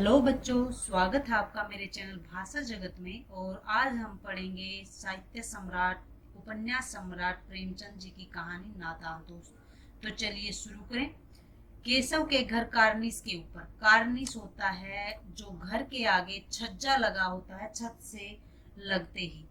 Hello बच्चों, स्वागत है आपका मेरे चैनल भाषा जगत में। और आज हम पढ़ेंगे साहित्य सम्राट उपन्यास सम्राट प्रेमचंद जी की कहानी नादान दोस्त। तो चलिए शुरू करें। केशव के घर कार्निस के ऊपर। कार्निस होता है जो घर के आगे छज्जा लगा होता है, छत से लगते ही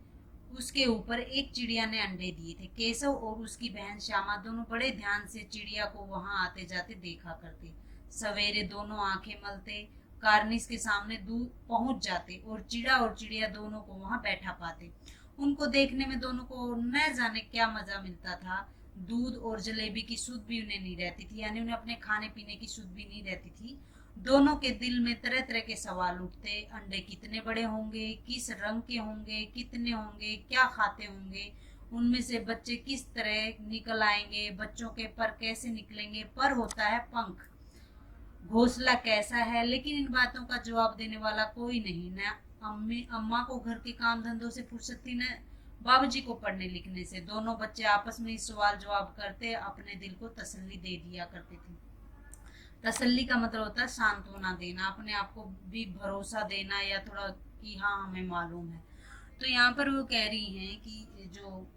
उसके ऊपर एक चिड़िया ने अंडे दिए थे। केशव और उसकी बहन श्यामा दोनों बड़े ध्यान से चिड़िया को वहां आते जाते देखा करते। सवेरे दोनों आंखें मलते कार्निस के सामने दूर पहुंच जाते और चिड़िया दोनों को वहां बैठा पाते। उनको देखने में दोनों को न जाने क्या मजा मिलता था। दूध और जलेबी की सुध भी उन्हें नहीं रहती थी, यानी उन्हें अपने खाने पीने की सुध भी नहीं रहती थी। दोनों के दिल में तरह तरह के सवाल उठते। अंडे कितने बड़े होंगे, किस रंग के होंगे, कितने होंगे, क्या खाते होंगे, उनमें से बच्चे किस तरह निकल आएंगे, बच्चों के पर कैसे निकलेंगे, पर होता है पंख, घोंसला कैसा है। लेकिन इन बातों का जवाब देने वाला कोई नहीं। न अम्मी अम्मा को घर के काम धंधों से फुर्सत थी, न बाबूजी को पढ़ने लिखने से। दोनों बच्चे आपस में सवाल जवाब करते अपने दिल को तसल्ली दे दिया करते थे। तसल्ली का मतलब होता है सांत्वना देना, अपने आप को भी भरोसा देना, या थोड़ा कि हाँ हमें मालूम है। तो यहाँ पर वो कह रही हैं कि जो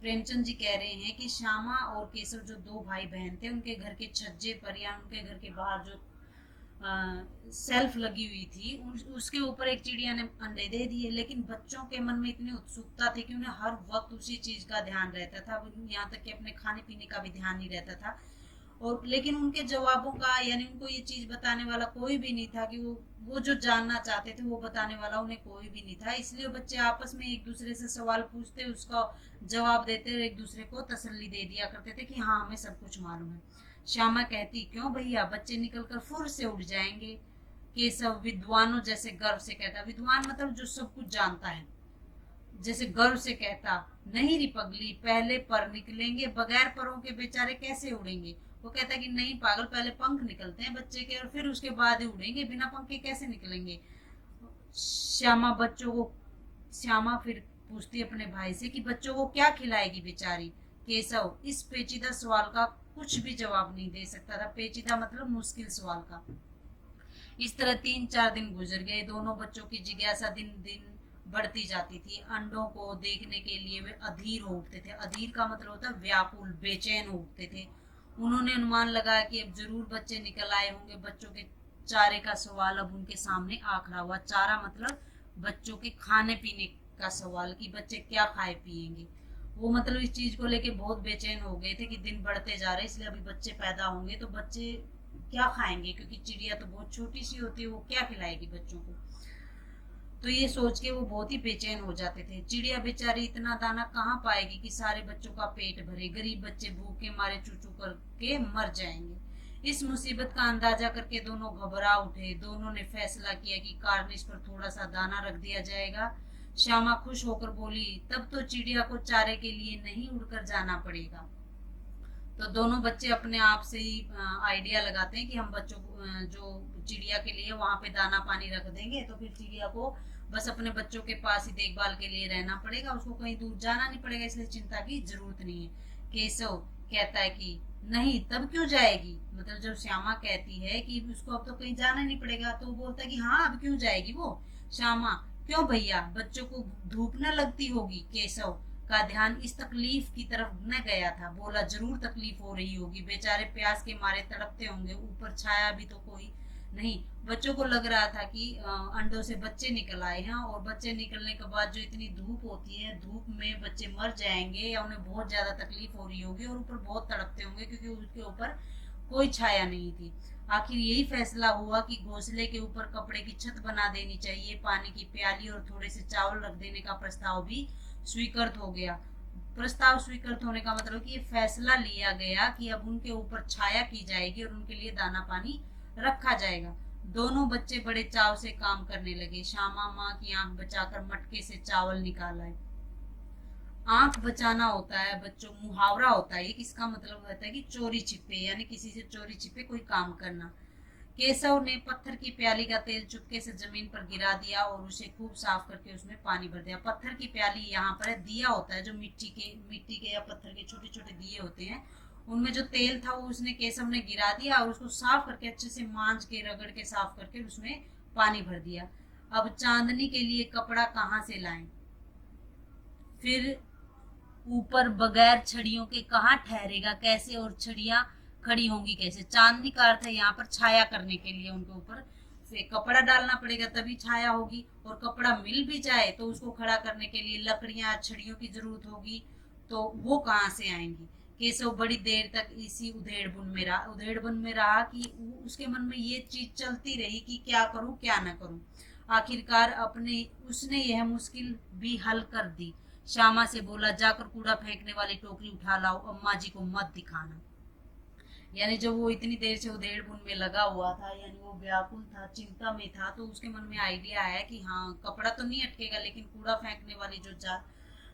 प्रेमचंद जी कह रहे हैं कि श्यामा और केशव जो दो भाई बहन थे, उनके घर के छज्जे पर या उनके घर के बाहर जो सेल्फ लगी हुई थी, उसके ऊपर एक चिड़िया ने अंडे दे दिए। लेकिन बच्चों के मन में इतनी उत्सुकता थी कि उन्हें हर वक्त उसी चीज का ध्यान रहता था, यहाँ तक कि अपने खाने पीने का भी ध्यान नहीं रहता था। और लेकिन उनके जवाबों का, यानी उनको ये चीज बताने वाला कोई भी नहीं था कि वो जो जानना चाहते थे वो बताने वाला उन्हें कोई भी नहीं था। इसलिए बच्चे आपस में एक दूसरे से सवाल पूछते, उसका जवाब देते और एक दूसरे को तसल्ली दे दिया करते थे कि हाँ हमें सब कुछ मालूम है। श्यामा कहती, क्यों भैया, बच्चे निकलकर फुर से उड़ जाएंगे। केशव विद्वानों जैसे गर्व से कहता, विद्वान मतलब जो सब कुछ जानता है, जैसे गर्व से कहता, नहीं री पगली, पहले पर निकलेंगे, बगैर परों के बेचारे कैसे उड़ेंगे। वो कहता कि नहीं पागल, पहले पंख निकलते हैं बच्चे के और फिर उसके बाद ही उड़ेंगे, बिना पंख के कैसे निकलेंगे। श्यामा बच्चों को श्यामा फिर पूछती अपने भाई से कि बच्चों को क्या खिलाएगी बेचारी। केशव इस पेचीदा सवाल का कुछ भी जवाब नहीं दे सकता था। पेचीदा मतलब मुश्किल सवाल का। इस तरह 3-4 दिन गुजर गए। दोनों बच्चों की जिज्ञासा दिन दिन बढ़ती जाती थी। अंडों को देखने के लिए वे अधीर हो उठते थे। अधीर का मतलब होता है व्याकुल, बेचैन हो उठते थे। उन्होंने अनुमान लगाया कि अब जरूर बच्चे निकल आए होंगे। बच्चों के चारे का सवाल अब उनके सामने आ खड़ा हुआ। चारा मतलब बच्चों के खाने पीने का सवाल, कि बच्चे क्या खाए पिएंगे। वो मतलब इस चीज को लेके बहुत बेचैन हो गए थे कि दिन बढ़ते जा रहे, इसलिए अभी बच्चे पैदा होंगे तो बच्चे क्या खाएंगे, क्योंकि चिड़िया तो बहुत छोटी सी होती है, वो क्या खिलाएगी बच्चों को। तो ये सोच के वो बहुत ही बेचैन हो जाते थे। चिड़िया बेचारी इतना दाना कहाँ पाएगी कि सारे बच्चों का पेट भरे। गरीब बच्चे भूखे मारे चूचू करके मर जाएंगे। इस मुसीबत का अंदाजा करके दोनों घबरा उठे। दोनों ने फैसला किया कि कार्निश पर थोड़ा सा दाना रख दिया जाएगा। श्यामा खुश होकर बोली, तब तो चिड़िया को चारे के लिए नहीं उड़कर जाना पड़ेगा। तो दोनों बच्चे अपने आप से ही आइडिया लगाते हैं कि हम बच्चों को जो चिड़िया के लिए वहां पे दाना पानी रख देंगे, तो फिर चिड़िया को बस अपने बच्चों के पास ही देखभाल के लिए रहना पड़ेगा, उसको कहीं दूर जाना नहीं पड़ेगा, इसलिए चिंता की जरूरत नहीं है। केशव कहता है कि नहीं, तब क्यों जाएगी। मतलब जब श्यामा कहती है कि उसको अब तो कहीं जाना नहीं पड़ेगा, तो वो बोलता है कि हाँ अब क्यों जाएगी वो। श्यामा, क्यों भैया, बच्चों को धूप न लगती होगी। केशव का ध्यान इस तकलीफ की तरफ न गया था। बोला, जरूर तकलीफ हो रही होगी, बेचारे प्यास के मारे तड़पते होंगे, ऊपर छाया भी तो कोई नहीं। बच्चों को लग रहा था कि अंडों से बच्चे निकल आए हैं और बच्चे निकलने के बाद जो इतनी धूप होती है, धूप में बच्चे मर जाएंगे या उन्हें बहुत ज्यादा तकलीफ हो रही होगी और ऊपर बहुत तड़पते होंगे, क्योंकि उसके ऊपर कोई छाया नहीं थी। आखिर यही फैसला हुआ कि घोंसले के ऊपर कपड़े की छत बना देनी चाहिए। पानी की प्याली और थोड़े से चावल रख देने का प्रस्ताव भी स्वीकृत हो गया। प्रस्ताव स्वीकृत होने का मतलब कि ये फैसला लिया गया कि अब उनके ऊपर छाया की जाएगी और उनके लिए दाना पानी रखा जाएगा। दोनों बच्चे बड़े चाव से काम करने लगे। श्यामा माँ की आंख बचाकर मटके से चावल निकाल आए। आंख बचाना होता है बच्चों, मुहावरा होता है, इसका मतलब होता है कि चोरी छिपे, यानी किसी से चोरी छिपे कोई काम करना। केशव ने पत्थर की प्याली का तेल चुपके से जमीन पर गिरा दिया और उसे खूब साफ करके उसमें पानी भर दिया। पत्थर की प्याली यहाँ पर है, दिया होता है जो मिट्टी के या पत्थर के छोटे छोटे दिए होते हैं, उनमें जो तेल था वो उसने केशव ने गिरा दिया और उसको साफ करके अच्छे से मांज के रगड़ के साफ करके उसमें पानी भर दिया। अब चांदनी के लिए कपड़ा कहाँ से लाएं, फिर ऊपर बगैर छड़ियों के कहाँ ठहरेगा कैसे, और छड़ियां खड़ी होंगी कैसे। चांदनी का अर्थ है यहाँ पर छाया करने के लिए उनके ऊपर से कपड़ा डालना पड़ेगा तभी छाया होगी, और कपड़ा मिल भी जाए तो उसको खड़ा करने के लिए लकड़ियां छड़ियों की जरूरत होगी, तो वो कहाँ से आएंगी। केशव बड़ी देर तक इसी उधेड़बुन में रहा कि उसके मन में ये चीज चलती रही कि क्या करूं क्या ना करूं। आखिरकार अपने उसने यह मुश्किल भी हल कर दी। श्यामा से बोला, जाकर कूड़ा फेंकने वाली टोकरी उठा लाओ, अम्मा जी को मत दिखाना। यानी जब वो इतनी देर से उधेड़बुन में लगा हुआ था, यानी वो व्याकुल था, चिंता में था, तो उसके मन में आइडिया आया कि हाँ कपड़ा तो नहीं अटकेगा, लेकिन कूड़ा फेंकने वाली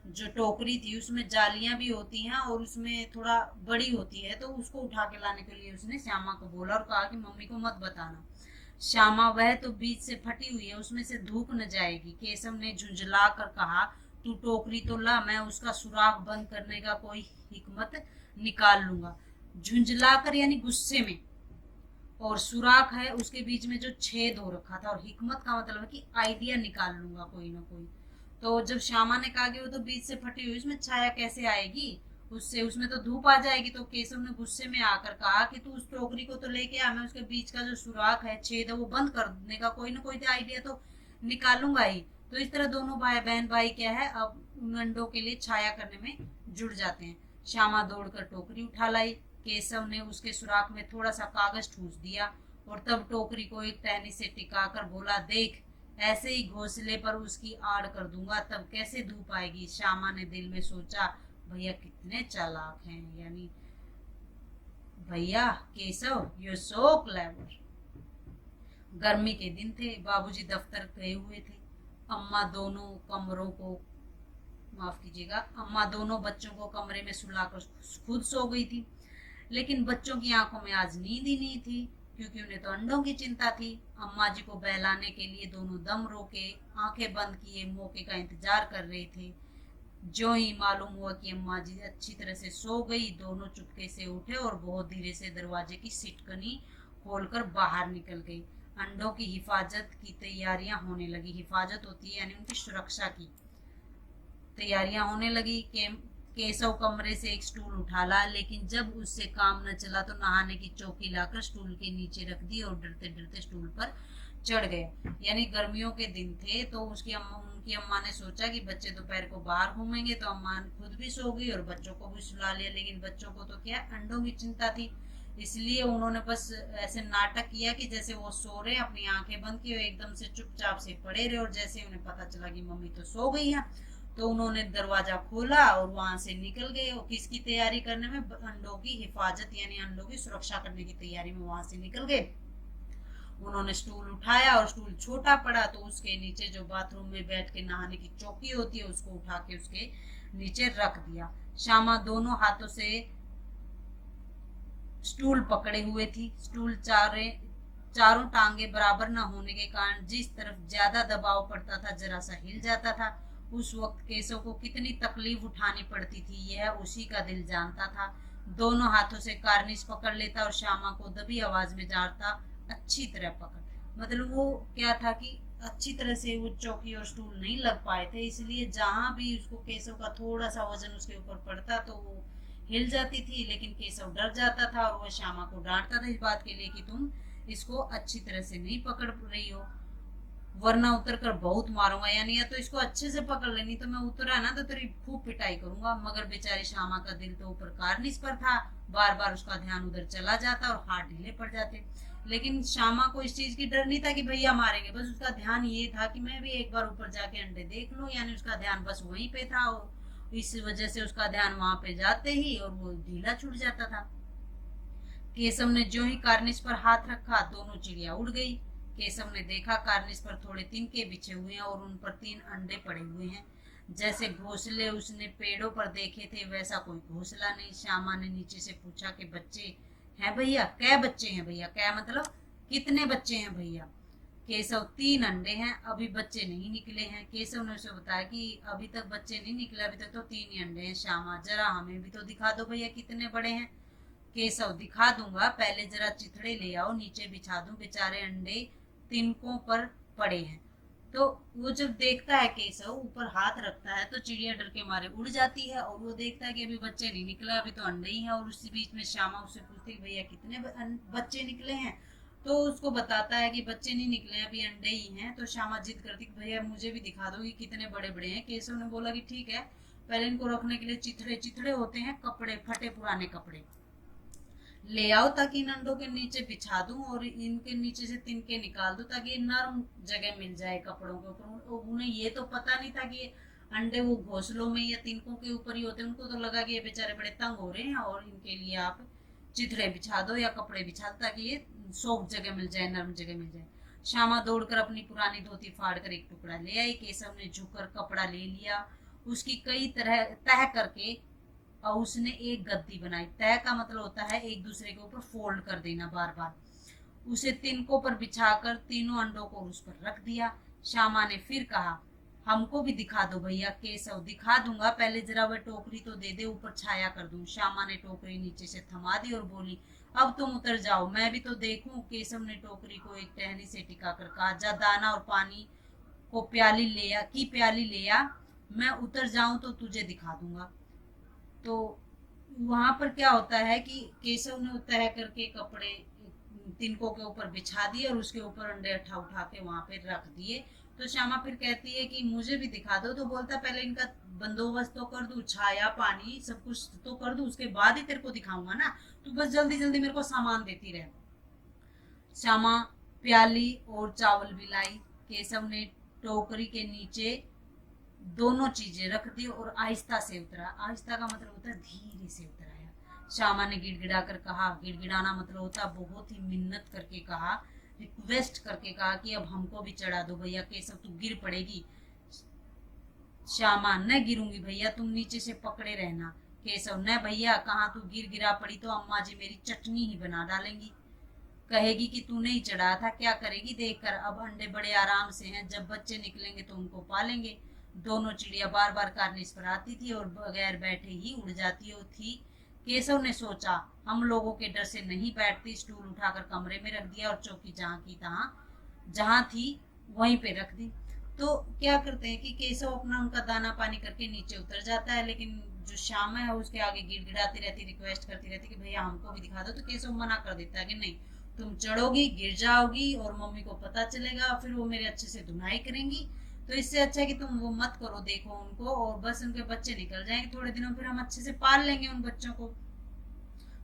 जो टोकरी थी उसमें जालियां भी होती हैं और उसमें थोड़ा बड़ी होती है, तो उसको उठा के लाने के लिए उसने श्यामा को बोला और कहा कि मम्मी को मत बताना। श्यामा, वह तो बीच से फटी हुई है, उसमें से धूप न जाएगी। केशव ने झुंझला कर कहा, तू टोकरी तो ला, मैं उसका सुराख बंद करने का कोई हिकमत निकाल लूंगा। झुंझला कर यानी गुस्से में, और सुराख है उसके बीच में जो छेद हो रखा था, और हिकमत का मतलब है कि आइडिया निकाल लूंगा कोई ना कोई। तो जब श्यामा ने कहा कि वो तो बीच से फटी हुई, उसमें छाया कैसे आएगी, उससे उसमें तो धूप आ जाएगी। तो केशव ने गुस्से में आकर कहा कि तू उस टोकरी को तो लेके आ, मैं उसके बीच का जो सुराख है छेद है वो बंद करने का कोई ना कोई आइडिया तो निकालूंगा ही। तो इस तरह दोनों बहन भाई क्या है, अब उन अंडों के लिए छाया करने में जुड़ जाते हैं। श्यामा दौड़कर टोकरी उठा लाई। केशव ने उसके सुराख में थोड़ा सा कागज ठूस दिया और तब टोकरी को एक टहनी से टिकाकर बोला, देख ऐसे ही घोंसले पर उसकी आड़ कर दूंगा, तब कैसे धूप आएगी। श्यामा ने दिल में सोचा, भैया कितने चालाक हैं, यानी भैया केशव, यू सो क्लेवर। गर्मी के दिन थे, बाबूजी दफ्तर गए हुए थे। अम्मा दोनों कमरों को माफ कीजिएगा, अम्मा दोनों बच्चों को कमरे में सुलाकर खुद सो गई थी। लेकिन बच्चों की आंखों में आज नींद ही नहीं थी, क्योंकि उन्हें तो अंडों की चिंता थी। अम्मा जी को बहलाने के लिए दोनों दम रोके आंखें बंद किए मौके का इंतजार कर रहे थे। जो ही मालूम हुआ कि अम्मा जी अच्छी तरह से सो गई, दोनों चुपके से उठे और बहुत धीरे से दरवाजे की सिटकनी खोलकर बाहर निकल गई। अंडों की हिफाजत की तैयारियां होने लगी। हिफाजत होती है यानी उनकी सुरक्षा की तैयारियां होने लगी। केशव कमरे से एक स्टूल उठा ला, लेकिन जब उससे काम न चला तो नहाने की चौकी लाकर स्टूल के नीचे रख दी और डरते डरते स्टूल पर चढ़ गया। यानी गर्मियों के दिन थे, तो उनकी अम्मा ने सोचा कि बच्चे दोपहर को बाहर घूमेंगे, तो अम्मा खुद भी सो गई और बच्चों को भी सुला लिया। लेकिन बच्चों को तो क्या अंडों की चिंता थी, इसलिए उन्होंने बस ऐसे नाटक किया कि जैसे वो सो रहे, अपनी आंखें बंद की, एकदम से चुपचाप से पड़े रहे। और जैसे उन्हें पता चला कि मम्मी तो सो गई है, तो उन्होंने दरवाजा खोला और वहां से निकल गए। और किसकी तैयारी करने में, अंडों की हिफाजत यानी अंडों की सुरक्षा करने की तैयारी में वहां से निकल गए। उन्होंने स्टूल उठाया और स्टूल छोटा पड़ा, तो उसके नीचे जो बाथरूम में बैठ के नहाने की चौकी होती है उसको उठा के उसके नीचे रख दिया। श्यामा दोनों हाथों से स्टूल पकड़े हुए थी। स्टूल चारों टांगे बराबर न होने के कारण जिस तरफ ज्यादा दबाव पड़ता था जरा सा हिल जाता था। उस वक्त केशव को कितनी तकलीफ उठानी पड़ती थी यह उसी का दिल जानता था। दोनों हाथों से कार्निश पकड़ लेता और श्यामा को दबी आवाज में झाड़ता, अच्छी तरह पकड़। मतलब वो क्या था कि अच्छी तरह से वो चौकी और स्टूल नहीं लग पाए थे, इसलिए जहां भी उसको केशव का थोड़ा सा वजन उसके ऊपर पड़ता तो वो हिल जाती थी। लेकिन केशव डर जाता था और वह श्यामा को डांटता था इस बात के लिए कि तुम इसको अच्छी तरह से नहीं पकड़ रही हो, वरना उतर कर बहुत मारूंगा। यानी या तो इसको अच्छे से पकड़ लेनी, तो मैं उतरा ना तो तेरी खूब पिटाई करूंगा। मगर बेचारी श्यामा का दिल तो ऊपर कार्निश पर था, बार बार उसका ध्यान उधर चला जाता और हाथ ढीले पड़ जाते। लेकिन श्यामा को इस चीज की डर नहीं था कि भैया मारेंगे, बस उसका ध्यान ये था कि मैं भी एक बार ऊपर जाके अंडे देख लूं। यानी उसका ध्यान बस वहीं पे था, और इस वजह से उसका ध्यान वहां पे जाते ही और वो ढीला छूट जाता था। केशव ने जो ही कार्निश पर हाथ रखा, दोनों चिड़िया उड़ गई। केशव ने देखा कार्निश पर थोड़े तिनके बिछे हुए हैं और उन पर 3 अंडे पड़े हुए हैं। जैसे घोंसले उसने पेड़ों पर देखे थे वैसा कोई घोंसला नहीं। श्यामा ने नीचे से पूछा कि बच्चे हैं भैया? क्या बच्चे हैं भैया? क्या मतलब कितने बच्चे हैं भैया? केशव 3 अंडे हैं, अभी बच्चे नहीं निकले हैं। केशव ने उसे बताया कि अभी तक बच्चे नहीं निकले, अभी तक तो 3 ही अंडे हैं। श्यामा, जरा हमें भी तो दिखा दो भैया कितने बड़े हैं। केशव दिखा दूंगा, पहले जरा चिथड़े ले आओ, नीचे बिछा दूं, बेचारे अंडे तिनकों पर पड़े हैं। तो वो जब देखता है केशव, ऊपर हाथ रखता है तो चिड़िया डर के मारे उड़ जाती है, और वो देखता है कि अभी बच्चे नहीं निकला, अभी तो अंडे ही हैं। और उसी बीच में श्यामा उससे पूछती है भैया कितने बच्चे निकले हैं, तो उसको बताता है कि बच्चे नहीं निकले, अभी अंडे ही हैं। तो श्यामा जिद करती कि भैया मुझे भी दिखा दो कि कितने बड़े बड़े हैं। केशव ने बोला कि ठीक है, पहले इनको रखने के लिए चिथड़े चिथड़े होते हैं, कपड़े फटे पुराने कपड़े ले आओ, ताकि इन अंडों के नीचे बिछा दूं और इनके नीचे से तिनके निकाल दूं, ताकि नरम जगह मिल जाए कपड़ों के ऊपर। उन्हें ये तो पता नहीं था कि ये अंडे वो घोंसलों में या तिनकों के ऊपर ही होते। उनको तो लगा कि ये बेचारे बड़े तंग हो रहे हैं और इनके लिए आप चिथड़े बिछा दो या कपड़े बिछा दो, ताकि ये सॉफ्ट जगह मिल जाए, नरम जगह मिल जाए। श्यामा दौड़कर अपनी पुरानी धोती फाड़ कर एक टुकड़ा ले आई। केशव ने झुककर कपड़ा ले लिया, उसकी कई तरह तह करके और उसने एक गद्दी बनाई। तय का मतलब होता है एक दूसरे के ऊपर फोल्ड कर देना बार बार। उसे तिनकों पर बिछाकर तीनों अंडों को उस पर रख दिया। श्यामा ने फिर कहा, हमको भी दिखा दो भैया। केशव, दिखा दूंगा, पहले जरा वह टोकरी तो दे दे, ऊपर छाया कर दूं। श्यामा ने टोकरी नीचे से थमा दी और बोली, अब तुम उतर जाओ, मैं भी तो देखूं। केशव ने टोकरी को एक टहनी से टिकाकर कहा, जा दाना और पानी को प्याली ले आ, मैं उतर जाऊं तो तुझे दिखा दूंगा। तो वहां पर क्या होता है कि केशव ने तय करके कपड़े तिनकों के ऊपर बिछा दिए और उसके ऊपर अंडे उठा उठा के वहां पे रख दिए। तो श्यामा फिर कहती है कि मुझे भी दिखा दो। तो बोलता पहले इनका बंदोबस्त तो कर दूं, छाया पानी सब कुछ तो कर दूं, उसके बाद ही तेरे को दिखाऊंगा ना, तू बस जल्दी जल्दी मेरे को सामान देती रहे। श्यामा प्याली और चावल भी लाई। केशव ने टोकरी के नीचे दोनों चीजें रख दी और आहिस्ता से उतरा। आहिस्ता का मतलब होता है धीरे से उतराया। श्यामा ने गिड़गिड़ा कर कहा, गिड़गिड़ाना मतलब होता है बहुत ही मिन्नत करके कहा, रिक्वेस्ट करके कहा कि अब हमको भी चढ़ा दो भैया। केशव, तू गिर पड़ेगी। श्यामा, न गिरूंगी भैया, तुम नीचे से पकड़े रहना। केशव, न भैया, कहाँ तू गिरा पड़ी तो अम्मा जी मेरी चटनी ही बना डालेंगी, कहेगी कि तूने ही चढ़ाया था, क्या करेगी देखकर। अब अंडे बड़े आराम से हैं, जब बच्चे निकलेंगे तो उनको पालेंगे। दोनों चिड़िया बार बार कार्निस पर आती थी और बगैर बैठे ही उड़ जाती थी। केशव ने सोचा, हम लोगों के डर से नहीं बैठती। स्टूल उठाकर कमरे में रख दिया और चौकी जहां की तहां जहां थी वहीं पे रख दी। तो क्या करते हैं कि केशव अपना उनका दाना पानी करके नीचे उतर जाता है, लेकिन जो श्यामा है उसके आगे गिड़गिड़ाती रहती, रिक्वेस्ट करती रहती कि भैया हमको भी दिखा दो। तो केशव मना कर देता है कि नहीं, तुम चढ़ोगी, गिर जाओगी और मम्मी को पता चलेगा, फिर वो मेरे अच्छे से धुनाई करेंगी। तो इससे अच्छा है कि तुम वो मत करो, देखो उनको, और बस उनके बच्चे निकल जाएंगे थोड़े दिनों, फिर हम अच्छे से पाल लेंगे उन बच्चों को।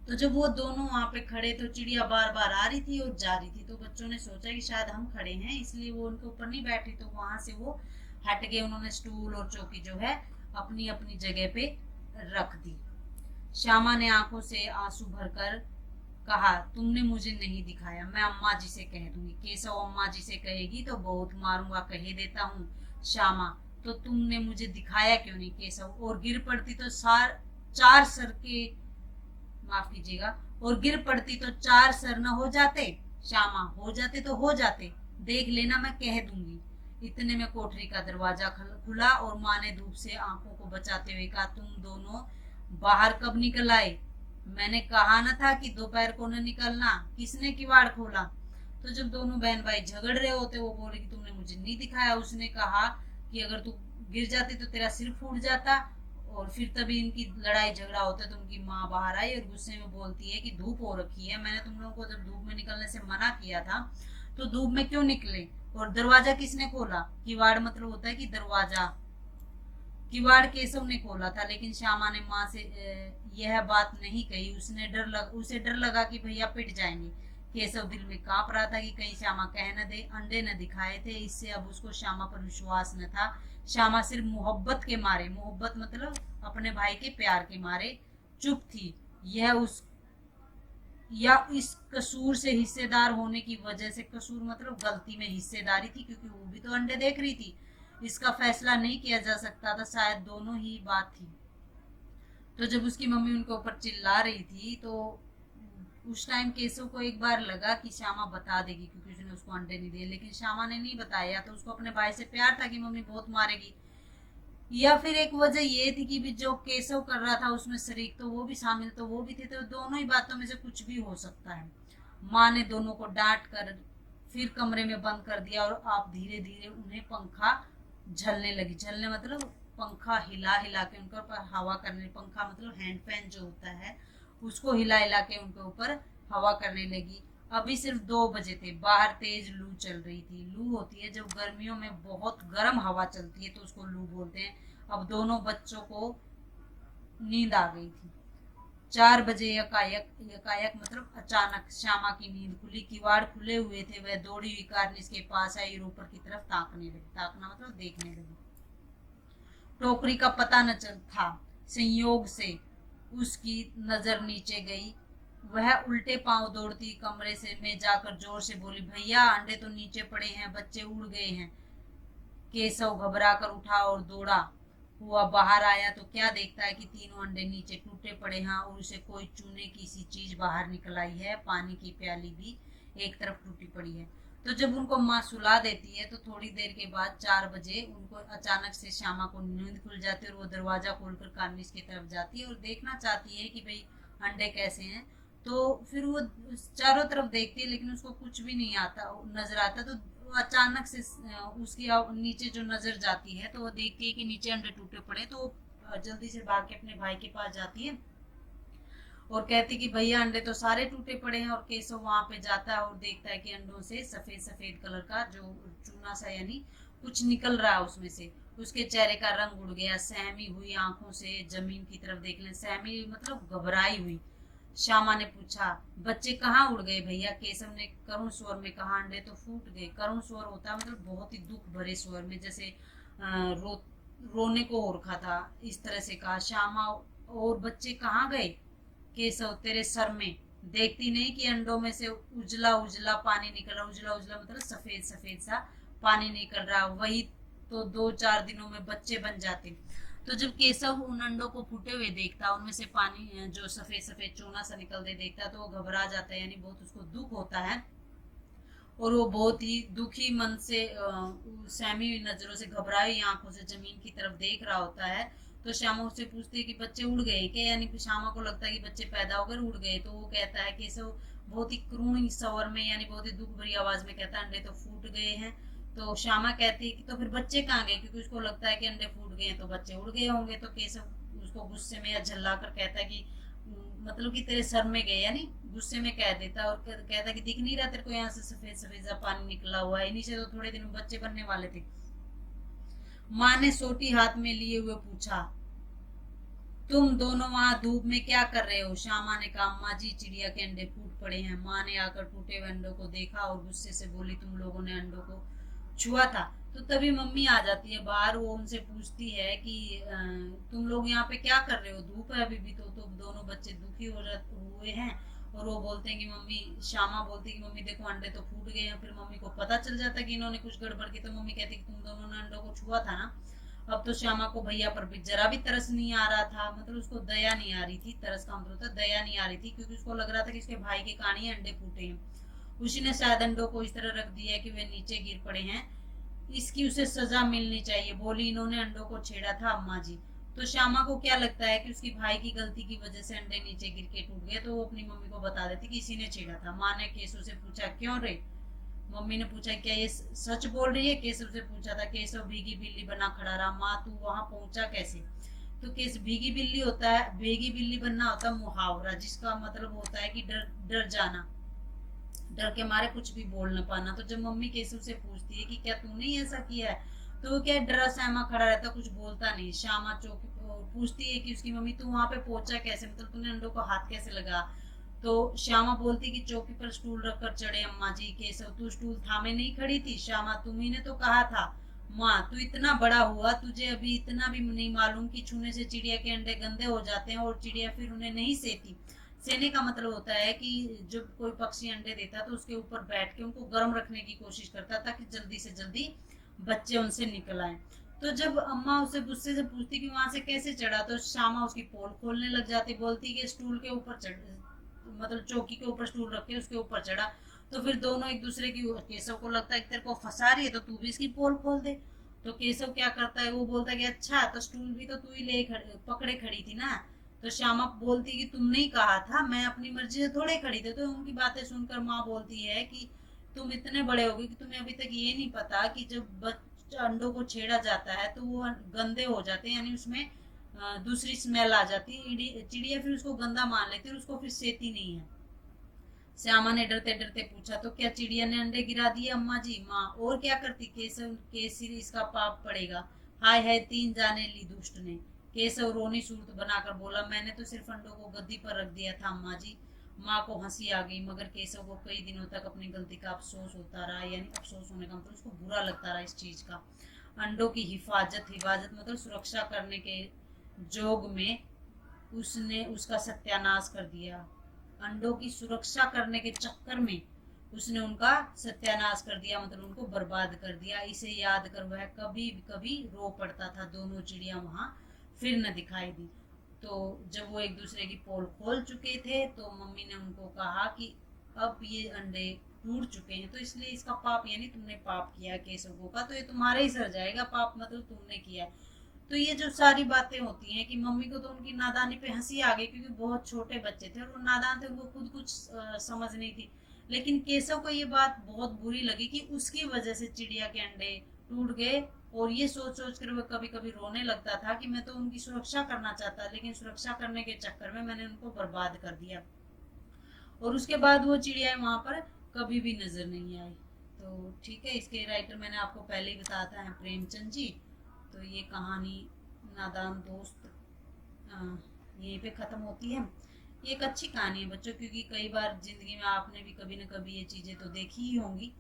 तो जब वो दोनों वहां पे खड़े, तो चिड़िया बार बार आ रही थी और जा रही थी। तो बच्चों ने सोचा कि शायद हम खड़े हैं इसलिए वो उनके ऊपर नहीं बैठी, तो वहां से वो हट गए। उन्होंने स्टूल और चौकी जो है अपनी अपनी जगह पे रख दी। श्यामा ने आंखों से आंसू भरकर कहा, तुमने मुझे नहीं दिखाया, मैं अम्मा जी से कह दूंगी। केशव, अम्मा जी से कहेगी तो बहुत मारूंगा, कह देता हूँ। श्यामा, तो तुमने मुझे दिखाया क्यों नहीं? केशव, और गिर पड़ती तो चार सर के, माफ कीजिएगा, और गिर पड़ती तो चार सर न हो जाते। श्यामा, हो जाते तो हो जाते, देख लेना, मैं कह दूंगी। इतने में कोठरी का दरवाजा खुला और माँ ने धूप से आंखों को बचाते हुए कहा, तुम दोनों बाहर कब निकल आए? मैंने कहा न था कि दोपहर को न निकलना, किसने किवाड़ खोला? तो जब दोनों बहन भाई झगड़ रहे होते, वो बोले कि तुमने मुझे नहीं दिखाया। उसने कहा कि अगर तू गिर जाती तो तेरा सिर फूट जाता, और फिर तभी इनकी लड़ाई झगड़ा होता। तो उनकी माँ बाहर आई और गुस्से में बोलती है कि धूप हो रखी है, मैंने तुम लोगों को जब धूप में निकलने से मना किया था तो धूप में क्यों निकले? और दरवाजा किसने खोला? किवाड़ मतलब होता है कि दरवाजा, किवाड़ केशव ने खोला था। लेकिन श्यामा ने माँ से यह बात नहीं कही। उसे डर लगा कि भैया पिट जाएंगे। केशव दिल में कांप रहा था कि कहीं श्यामा कह न दे अंडे न दिखाए थे। इससे अब उसको श्यामा पर विश्वास न था। श्यामा सिर्फ मोहब्बत के मारे, मोहब्बत मतलब अपने भाई के प्यार के मारे चुप थी। यह उस या इस कसूर से हिस्सेदार होने की वजह से, कसूर मतलब गलती में हिस्सेदारी थी, क्योंकि वो भी तो अंडे देख रही थी। इसका फैसला नहीं किया जा सकता था, शायद दोनों ही बात थी। तो जब उसकी मम्मी उनके ऊपर चिल्ला रही थी तो उस टाइम केशव को एक बार लगा कि श्यामा बता देगी, क्योंकि उसने उसको अंडे नहीं दिए। लेकिन श्यामा ने नहीं बताया, तो उसको अपने भाई से प्यार था कि मम्मी बहुत मारेगी। या फिर एक वजह ये थी कि भी जो केशव कर रहा था उसमें शरीक तो वो भी शामिल, तो वो भी थे, तो दोनों ही बातों में से कुछ भी हो सकता है। माँ ने दोनों को डांट कर फिर कमरे में बंद कर दिया और आप धीरे धीरे उन्हें पंखा झलने लगी। झलने मतलब पंखा हिला हिला के उनके ऊपर हवा करने, पंखा मतलब हैंड फैन जो होता है उसको हिला हिला के उनके ऊपर हवा करने लगी। अभी सिर्फ 2 बजे थे, बाहर तेज लू चल रही थी। लू होती है जब गर्मियों में बहुत गर्म हवा चलती है तो उसको लू बोलते हैं। अब दोनों बच्चों को नींद आ गई थी। 4 बजे यकायक, यकायक मतलब अचानक श्यामा की नींद खुली। किवाड़ खुले हुए थे। वह दौड़ी हुई कार्निस के पास आई और ऊपर की तरफ ताकने लगी। ताकना मतलब देखने लगी। टोकरी का पता न चल था। संयोग से उसकी नजर नीचे गई। वह उल्टे पांव दौड़ती कमरे से में जाकर जोर से बोली, भैया अंडे तो नीचे पड़े हैं, बच्चे उड़ गए हैं। केशव घबरा कर उठा और दौड़ा हुआ बाहर आया तो क्या देखता है कि तीनों अंडे नीचे टूटे पड़े हैं और उसे कोई चूने की सी चीज बाहर निकल आई है। पानी की प्याली भी एक तरफ टूटी पड़ी है। तो जब उनको माँ सुला देती है तो थोड़ी देर के बाद 4 बजे उनको अचानक से श्यामा को नींद खुल जाती है और वो दरवाजा खोलकर कार्निस की तरफ जाती है और देखना चाहती है कि भाई अंडे कैसे हैं। तो फिर वो चारों तरफ देखती है लेकिन उसको कुछ भी नहीं आता नजर आता। तो वो अचानक से उसकी नीचे जो नजर जाती है तो वो देखती है कि नीचे अंडे टूटे पड़े। तो जल्दी से भाग के अपने भाई के पास जाती है और कहती कि भैया अंडे तो सारे टूटे पड़े हैं। और केशव वहां पे जाता है और देखता है कि अंडों से सफेद सफेद कलर का जो चूना सा यानी कुछ निकल रहा है उसमें से। उसके चेहरे का रंग उड़ गया। सहमी हुई आंखों से जमीन की तरफ देख ले। सहमी मतलब घबराई हुई। श्यामा ने पूछा, बच्चे कहाँ उड़ गए भैया? केशव ने करुण स्वर में कहा, अंडे तो फूट गए। करुण स्वर होता है मतलब बहुत ही दुख भरे स्वर में, जैसे रोने को हो रखा था, इस तरह से कहा। श्यामा, और बच्चे कहाँ गए? केशव, तेरे सर में देखती नहीं कि अंडों में से उजला उजला पानी निकल रहा? उजला उजला मतलब सफेद सफेद सा पानी निकल रहा। वही तो 2-4 दिनों में बच्चे बन जाते। तो जब केशव उन अंडों को फूटे हुए देखता, उनमें से पानी जो सफेद सफेद चूना सा निकलते देखता तो वो घबरा जाता है, यानी बहुत उसको दुख होता है। और वो बहुत ही दुखी मन से सहमी हुई नजरों से, घबराई आंखों से जमीन की तरफ देख रहा होता है। तो श्यामा उससे पूछती है कि बच्चे उड़ गए क्या? यानी श्यामा को लगता है कि बच्चे पैदा होकर उड़ गए। तो वो कहता है कि सब बहुत ही करुण स्वर में यानी बहुत ही दुख भरी आवाज में कहता है, अंडे तो फूट गए हैं। तो श्यामा कहती है कि तो फिर बच्चे कहाँ गए? क्योंकि उसको लगता है कि अंडे फूट गए हैं तो बच्चे उड़ गए होंगे। तो केशव उसको गुस्से में या झल्ला कर कहता है कि मतलब कि तेरे सर में गए, यानी गुस्से में कह देता और कहता कि दिख नहीं रहा तेरे को यहाँ से सफेद सफेद सा पानी निकला हुआ है? इन्हीं से तो थोड़े दिन में बच्चे बनने वाले थे। माँ ने सोटी हाथ में लिए हुए पूछा, तुम दोनों वहां धूप में क्या कर रहे हो? श्यामा ने कहा, अम्मा जी चिड़िया के अंडे फूट पड़े हैं। माँ ने आकर टूटे हुए अंडों को देखा और गुस्से से बोली, तुम लोगों ने अंडों को छुआ था? तो तभी मम्मी आ जाती है बाहर। वो उनसे पूछती है कि तुम लोग यहाँ पे क्या कर रहे हो? धूप है अभी भी। तो दोनों बच्चे दुखी हुए हैं और वो बोलते हैं कि मम्मी, श्यामा बोलती है कि मम्मी देखो अंडे तो फूट गए हैं। फिर मम्मी को पता चल जाता है कि इन्होंने कुछ गड़बड़ की। तो मम्मी कहती है कि तुम दोनों ने अंडों को छुआ था ना? अब तो श्यामा को भैया पर भी जरा भी तरस नहीं आ रहा था, मतलब उसको दया नहीं आ रही थी। तरस का मतलब होता है दया नहीं आ रही थी, क्योंकि उसको लग रहा था कि उसके भाई के कारण ही अंडे फूटे हैं। उसी ने शायद अंडों को इस तरह रख दिया है कि वे नीचे गिर पड़े हैं। इसकी उसे सजा मिलनी चाहिए। बोली, इन्होंने अंडों को छेड़ा था अम्मा जी। तो श्यामा को क्या लगता है कि उसकी भाई की गलती की वजह से अंडे नीचे गिर के टूट गए। तो वो अपनी मम्मी को बता देती कि इसी ने छेड़ा था। माँ ने केशव से पूछा, क्यों रे? मम्मी ने पूछा, क्या ये सच बोल रही है? केशव से पूछा था। केशव भीगी बिल्ली बना खड़ा रहा। माँ, तू वहां पहुंचा कैसे? तो केस भीगी बिल्ली होता है, भीगी बिल्ली बनना होता है मुहावरा, जिसका मतलब होता है कि डर डर जाना, डर के मारे कुछ भी बोल न पाना। तो जब मम्मी केशव से पूछती है कि क्या तूने ऐसा किया है, तो वो क्या डरा सहमा खड़ा रहता, कुछ बोलता नहीं। श्यामा चौकी पूछती है कि उसकी मम्मी, तू वहां पे पहुंचा कैसे? मतलब तूने अंडों को हाथ कैसे लगा? तो श्यामा बोलती कि चौकी पर स्टूल रखकर चढ़े अम्मा जी। केशव, तू स्टूल थामे नहीं खड़ी थी? श्यामा, तुम्ही ने तो कहा था। माँ, तू इतना बड़ा हुआ, तुझे अभी इतना भी नहीं मालूम कि छूने से चिड़िया के अंडे गंदे हो जाते हैं और चिड़िया फिर उन्हें नहीं सेती? सेने का मतलब होता है कि जब कोई पक्षी अंडे देता तो उसके ऊपर बैठ के उनको गर्म रखने की कोशिश करता ताकि जल्दी से जल्दी बच्चे उनसे निकल आए। तो जब अम्मा उसे गुस्से से पूछती कि वहां से कैसे चढ़ा, तो श्यामा उसकी पोल खोलने लग जाती। बोलती कि स्टूल के ऊपर चढ़, मतलब चौकी के ऊपर स्टूल रख के उसके ऊपर चढ़ा। तो फिर दोनों एक दूसरे की, केशव को लगता है कि तेरे को फंसा रही है तो तू भी इसकी पोल खोल दे। तो केशव क्या करता है, वो बोलता है कि अच्छा तो स्टूल भी तो तू ही पकड़े खड़ी थी ना। तो श्यामा बोलती कि तुमने ही कहा था, मैं अपनी मर्जी से थोड़े खड़ी थी। तो उनकी बातें सुनकर माँ बोलती है कि तुम इतने बड़े हो गए कि तुम्हें अभी तक ये नहीं पता कि जब बच्चा अंडों को छेड़ा जाता है तो वो गंदे हो जाते हैं, यानी उसमें दूसरी स्मेल आ जाती है। चिड़िया फिर उसको गंदा मान लेती है और उसको फिर सेती नहीं है। श्यामा ने डरते डरते पूछा, तो क्या चिड़िया ने अंडे गिरा दिए अम्मा जी? माँ, और क्या करती? केशव के सिर इसका पाप पड़ेगा। हाय हाय, तीन जाने ली दुष्ट ने। केशव रोनी सूरत बनाकर बोला, मैंने तो सिर्फ अंडों को गद्दी पर रख दिया था अम्मा जी। माँ को हंसी आ गई, मगर केशव को कई दिनों तक अपनी गलती का अफसोस होता रहा, यानी अफसोस होने का मतलब उसको बुरा लगता रहा इस चीज का। अंडों की हिफाजत, हिफाजत मतलब सुरक्षा करने के जोग में उसने उसका सत्यानाश कर दिया। अंडों की सुरक्षा करने के चक्कर में उसने उनका सत्यानाश कर दिया, मतलब उनको बर्बाद कर दिया। इसे याद कर वह कभी कभी रो पड़ता था। दोनों चिड़िया वहां फिर न दिखाई दी। तो जब वो एक दूसरे की पोल खोल चुके थे तो मम्मी ने उनको कहा कि अब ये अंडे टूट चुके हैं, तो इसलिए इसका पाप, यानी तुमने पाप किया केशव का, तो ये तुम्हारे ही सर जाएगा। पाप मतलब तुमने किया है। तो ये जो सारी बातें होती हैं कि मम्मी को तो उनकी नादानी पे हंसी आ गई, क्योंकि बहुत छोटे बच्चे थे और वो नादान थे, उनको खुद कुछ समझ नहीं थी। लेकिन केशव को ये बात बहुत बुरी लगी कि उसकी वजह से चिड़िया के अंडे टूट गए। और ये सोच सोच कर वो कभी कभी रोने लगता था कि मैं तो उनकी सुरक्षा करना चाहता, लेकिन सुरक्षा करने के चक्कर में मैंने उनको बर्बाद कर दिया। और उसके बाद वो चिड़िया वहां पर कभी भी नजर नहीं आई। तो ठीक है, इसके राइटर मैंने आपको पहले ही बताया था, है प्रेमचंद जी। तो ये कहानी नादान दोस्त यहीं पे ख़त्म होती है। ये एक अच्छी कहानी है बच्चों, क्योंकि कई बार ज़िंदगी में आपने भी कभी न कभी ये चीज़ें तो देखी ही होंगी।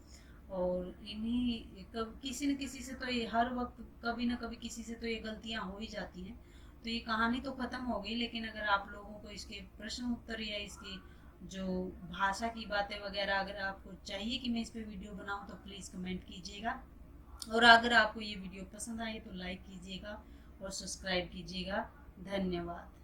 और इन्हीं किसी न किसी से तो ये हर वक्त कभी न कभी किसी से तो ये गलतियाँ हो ही जाती हैं। तो ये कहानी तो ख़त्म हो गई, लेकिन अगर आप लोगों को इसके प्रश्न उत्तर या इसकी जो भाषा की बातें वगैरह अगर आपको चाहिए कि मैं इस पर वीडियो बनाऊँ तो प्लीज़ कमेंट कीजिएगा। और अगर आपको ये वीडियो पसंद आए तो लाइक कीजिएगा और सब्सक्राइब कीजिएगा। धन्यवाद।